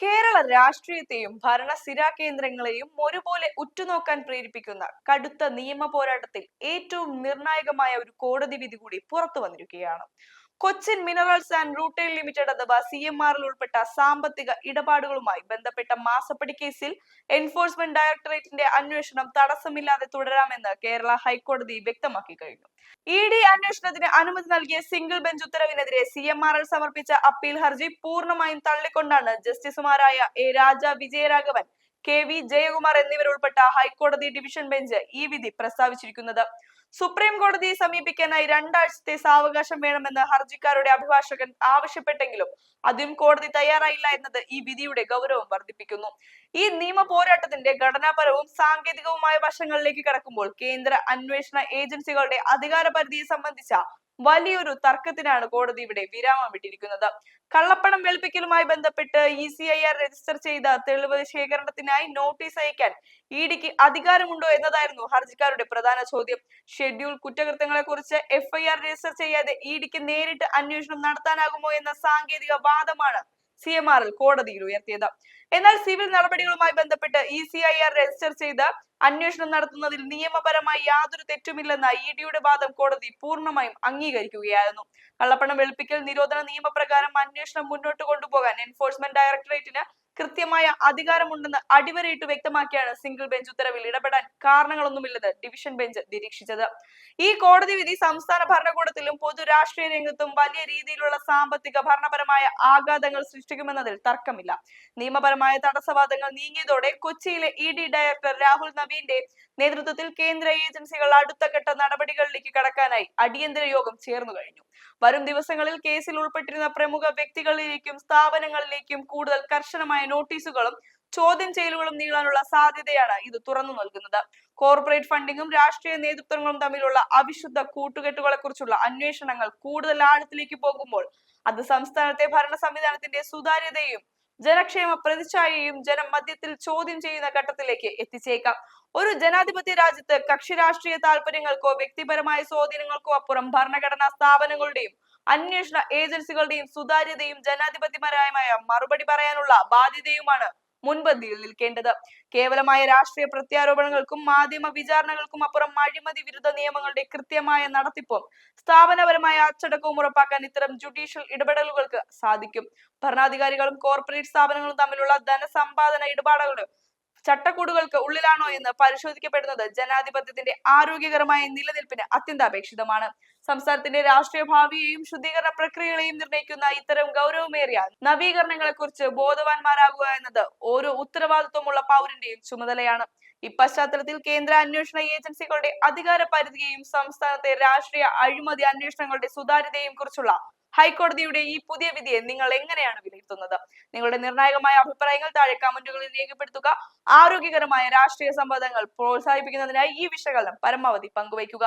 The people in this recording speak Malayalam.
കേരള രാഷ്ട്രീയത്തെയും ഭരണസിരാ കേന്ദ്രങ്ങളെയും ഒരുപോലെ ഉറ്റുനോക്കാൻ പ്രേരിപ്പിക്കുന്ന കടുത്ത നിയമ പോരാട്ടത്തിൽ ഏറ്റവും നിർണായകമായ ഒരു കോടതി വിധി കൂടി പുറത്തു വന്നിരിക്കുകയാണ്. Cochin minerals and rutile limited അഥവാ CMRൽ ഉൾപ്പെട്ട സാമ്പത്തിക ഇടപാടുകളുമായി ബന്ധപ്പെട്ട മാസപ്പടി കേസിൽ എൻഫോഴ്സ്മെന്റ് ഡയറക്ടറേറ്റിന്റെ അന്വേഷണം തടസ്സമില്ലാതെ തുടരാമെന്ന് കേരള ഹൈക്കോടതി വ്യക്തമാക്കി കഴിഞ്ഞു. ED അന്വേഷണത്തിന് അനുമതി നൽകിയ സിംഗിൾ ബെഞ്ച് ഉത്തരവിനെതിരെ CMRൽ സമർപ്പിച്ച അപ്പീൽ ഹർജി പൂർണ്ണമായും തള്ളിക്കൊണ്ടാണ് ജസ്റ്റിസുമാരായ രാജ വിജയരാഘവൻ, KV ജയകുമാർ എന്നിവരുൾപ്പെട്ട ഹൈക്കോടതി ഡിവിഷൻ ബെഞ്ച് ഈ വിധി പ്രസ്താവിച്ചിരിക്കുന്നത്. സുപ്രീം കോടതിയെ സമീപിക്കാനായി 2 ആഴ്ചത്തെ സാവകാശം വേണമെന്ന് ഹർജിക്കാരുടെ അഭിഭാഷകൻ ആവശ്യപ്പെട്ടെങ്കിലും അതിനും കോടതി തയ്യാറായില്ല എന്നത് ഈ വിധിയുടെ ഗൗരവം വർദ്ധിപ്പിക്കുന്നു. ഈ നിയമ പോരാട്ടത്തിന്റെ ഘടനാപരവും സാങ്കേതികവുമായ വശങ്ങളിലേക്ക് കടക്കുമ്പോൾ കേന്ദ്ര അന്വേഷണ ഏജൻസികളുടെ അധികാര പരിധിയെ സംബന്ധിച്ച വലിയൊരു തർക്കത്തിനാണ് കോടതി ഇവിടെ വിരാമം വിട്ടിരിക്കുന്നത്. കള്ളപ്പണം വെളുപ്പിക്കലുമായി ബന്ധപ്പെട്ട് ECIR രജിസ്റ്റർ ചെയ്ത തെളിവ് ശേഖരണത്തിനായി നോട്ടീസ് അയക്കാൻ EDക്ക് അധികാരമുണ്ടോ എന്നതായിരുന്നു ഹർജിക്കാരുടെ പ്രധാന ചോദ്യം. ഷെഡ്യൂൾ കുറ്റകൃത്യങ്ങളെ കുറിച്ച് FIR രജിസ്റ്റർ ചെയ്യാതെ EDക്ക് നേരിട്ട് അന്വേഷണം നടത്താനാകുമോ എന്ന സാങ്കേതിക വാദമാണ് CMRൽ കോടതിയിൽ ഉയർത്തിയത്. എന്നാൽ സിവിൽ നടപടികളുമായി ബന്ധപ്പെട്ട് ECIR രജിസ്റ്റർ ചെയ്ത് അന്വേഷണം നടത്തുന്നതിൽ നിയമപരമായി യാതൊരു തെറ്റുമില്ലെന്ന EDയുടെ വാദം കോടതി പൂർണ്ണമായും അംഗീകരിക്കുകയായിരുന്നു. കള്ളപ്പണം വെളുപ്പിക്കൽ നിരോധന നിയമപ്രകാരം അന്വേഷണം മുന്നോട്ട് കൊണ്ടുപോകാൻ എൻഫോഴ്സ്മെന്റ് ഡയറക്ടറേറ്റിന് കൃത്യമായ അധികാരമുണ്ടെന്ന് അടിവരയിട്ട് വ്യക്തമാക്കിയാണ് സിംഗിൾ ബെഞ്ച് ഉത്തരവിൽ ഇടപെടാൻ കാരണങ്ങളൊന്നുമില്ലെന്ന് ഡിവിഷൻ ബെഞ്ച് നിരീക്ഷിച്ചത്. ഈ കോടതി വിധി സംസ്ഥാന ഭരണകൂടത്തിലും പൊതു രാഷ്ട്രീയ രംഗത്തും വലിയ രീതിയിലുള്ള സാമ്പത്തിക ഭരണപരമായ ആഘാതങ്ങൾ സൃഷ്ടിക്കുമെന്നതിൽ തർക്കമില്ല. നിയമപരമായ തടസ്സവാദങ്ങൾ നീങ്ങിയതോടെ കൊച്ചിയിലെ ED ഡയറക്ടർ രാഹുൽ നവീന്റെ നേതൃത്വത്തിൽ കേന്ദ്ര ഏജൻസികൾ അടുത്ത ഘട്ട നടപടികളിലേക്ക് കടക്കാനായി അടിയന്തര യോഗം ചേർന്നു കഴിഞ്ഞു. വരും ദിവസങ്ങളിൽ കേസിൽ ഉൾപ്പെട്ടിരുന്ന പ്രമുഖ വ്യക്തികളിലേക്കും സ്ഥാപനങ്ങളിലേക്കും കൂടുതൽ കർശനമായ നോട്ടീസുകളും ചോദ്യം ചെയ്യലുകളും നീളാനുള്ള സാധ്യതയാണ് ഇത് തുറന്നു നൽകുന്നത്. കോർപ്പറേറ്റ് ഫണ്ടിങ്ങും രാഷ്ട്രീയ നേതൃത്വങ്ങളും തമ്മിലുള്ള അവിശുദ്ധ കൂട്ടുകെട്ടുകളെ കുറിച്ചുള്ള അന്വേഷണങ്ങൾ കൂടുതൽ ആഴത്തിലേക്ക് പോകുമ്പോൾ അത് സംസ്ഥാനത്തെ ഭരണ സംവിധാനത്തിന്റെ സുതാര്യതയും ജനക്ഷേമ പ്രതിച്ഛായയും ജനമധ്യത്തിൽ ചോദ്യം ചെയ്യുന്ന ഘട്ടത്തിലേക്ക് എത്തിച്ചേക്കാം. ഒരു ജനാധിപത്യ രാജ്യത്ത് കക്ഷി രാഷ്ട്രീയ താല്പര്യങ്ങൾക്കോ വ്യക്തിപരമായ സ്വാധീനങ്ങൾക്കോ അപ്പുറം ഭരണഘടനാ സ്ഥാപനങ്ങളുടെയും അന്വേഷണ ഏജൻസികളുടെയും സുതാര്യതയും ജനാധിപത്യപരമായ മറുപടി പറയാനുള്ള ബാധ്യതയുമാണ് മുൻപന്തിയിൽ നിൽക്കേണ്ടത്. കേവലമായ രാഷ്ട്രീയ പ്രത്യാരോപണങ്ങൾക്കും മാധ്യമ വിചാരണകൾക്കും അപ്പുറം അഴിമതി വിരുദ്ധ നിയമങ്ങളുടെ കൃത്യമായ നടത്തിപ്പും സ്ഥാപനപരമായ അച്ചടക്കവും ഉറപ്പാക്കാൻ ഇത്തരം ജുഡീഷ്യൽ ഇടപെടലുകൾക്ക് സാധിക്കും. ഭരണാധികാരികളും കോർപ്പറേറ്റ് സ്ഥാപനങ്ങളും തമ്മിലുള്ള ധനസമ്പാദന ഇടപാടുകളും ചട്ടക്കൂടുകൾക്ക് ഉള്ളിലാണോ എന്ന് പരിശോധിക്കപ്പെടുന്നത് ജനാധിപത്യത്തിന്റെ ആരോഗ്യകരമായ നിലനിൽപ്പിന് അത്യന്താപേക്ഷിതമാണ്. സംസ്ഥാനത്തിന്റെ രാഷ്ട്രീയ ഭാവിയെയും ശുദ്ധീകരണ പ്രക്രിയകളെയും നിർണ്ണയിക്കുന്ന ഇത്തരം ഗൗരവമേറിയ നവീകരണങ്ങളെ കുറിച്ച് ബോധവാന്മാരാകുക എന്നത് ഓരോ ഉത്തരവാദിത്വമുള്ള പൗരന്റെയും ചുമതലയാണ്. ഈ പശ്ചാത്തലത്തിൽ കേന്ദ്ര അന്വേഷണ ഏജൻസികളുടെ അധികാര പരിധിയെയും സംസ്ഥാനത്തെ രാഷ്ട്രീയ അഴിമതി അന്വേഷണങ്ങളുടെ സുതാര്യതയെയും കുറിച്ചുള്ള ഹൈക്കോടതിയുടെ ഈ പുതിയ വിധിയെ നിങ്ങൾ എങ്ങനെയാണ് വിലയിരുത്തുന്നത്? നിങ്ങളുടെ നിർണായകമായ അഭിപ്രായങ്ങൾ താഴെ കമന്റുകളിൽ രേഖപ്പെടുത്തുക. ആരോഗ്യകരമായ രാഷ്ട്രീയ സംവാദങ്ങൾ പ്രോത്സാഹിപ്പിക്കുന്നതിനായി ഈ വിശകലനം പരമാവധി പങ്കുവയ്ക്കുക.